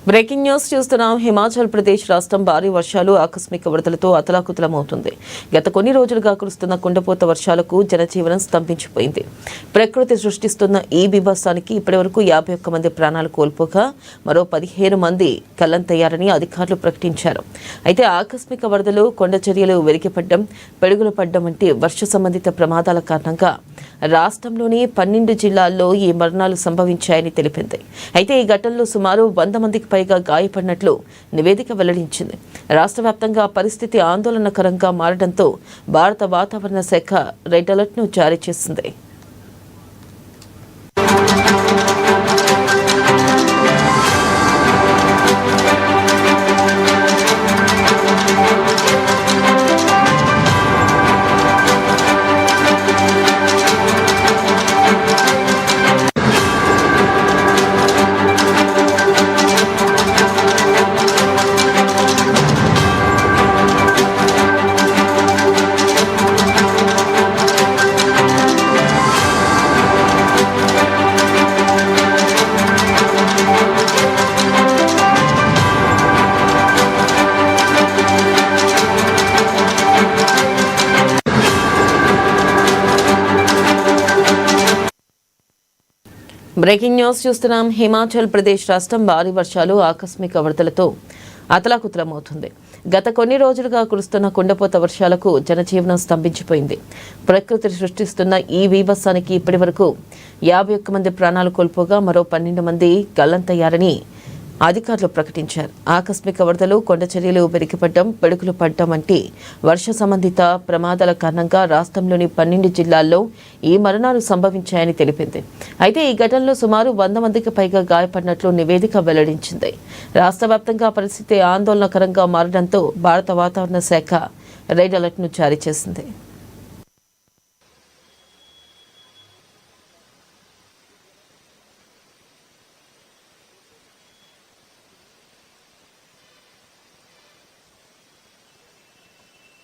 Breaking news చూస్తున్నాం. హిమాచల్ ప్రదేశ్ రాష్ట్రం భారీ వర్షాలు ఆకస్మిక వరదలతో అతలాకుతలమవుతుంది. గత కొన్ని రోజులుగా కురుస్తున్న కుండపోత వర్షాలకు జనజీవనం స్తంభించిపోయింది. ప్రకృతి సృష్టిస్తున్న ఈ బీభత్సానికి ఇప్పటివరకు 51 మంది ప్రాణాలు కోల్పోగా మరో 15 మంది గల్లంతయ్యారని అధికారులు ప్రకటించారు. అయితే ఆకస్మిక వరదలు, కొండ చర్యలు వెలికిపడ్డం, పిడుగులు పడ్డం వంటి వర్ష సంబంధిత ప్రమాదాల కారణంగా రాష్ట్రంలోని 12 జిల్లాల్లో ఈ మరణాలు సంభవించాయని తెలిపింది. అయితే ఈ ఘటనలో సుమారు 100 మందికి పైగా గాయపడినట్లు నివేదిక వెల్లడించింది. రాష్ట్ర వ్యాప్తంగా పరిస్థితి ఆందోళనకరంగా మారడంతో భారత వాతావరణ శాఖ రెడ్ అలర్ట్ను జారీ చేసింది. బ్రేకింగ్ న్యూస్ చూస్తున్నాం. హిమాచల్ ప్రదేశ్ రాష్ట్రం భారీ వర్షాలు ఆకస్మిక వరదలతో అతలాకుతలమవుతుంది. గత కొన్ని రోజులుగా కురుస్తున్న కుండపోత వర్షాలకు జనజీవనం స్తంభించిపోయింది. ప్రకృతి సృష్టిస్తున్న ఈ బీభత్సానికి ఇప్పటివరకు 51 మంది ప్రాణాలు కోల్పోగా మరో 12 మంది గల్లంతయ్యారని అధికారులు ప్రకటించారు. ఆకస్మిక వరదలు, కొండ చర్యలు పెరిగిపడ్డం, పిడుగులు పడ్డం వంటి వర్ష సంబంధిత ప్రమాదాల కారణంగా రాష్ట్రంలోని 12 జిల్లాల్లో ఈ మరణాలు సంభవించాయని తెలిపింది. అయితే ఈ ఘటనలో సుమారు 100 మందికి పైగా గాయపడినట్లు నివేదిక వెల్లడించింది. రాష్ట్ర వ్యాప్తంగా పరిస్థితి ఆందోళనకరంగా మారడంతో భారత వాతావరణ శాఖ రెడ్ అలర్ట్ను జారీ చేసింది.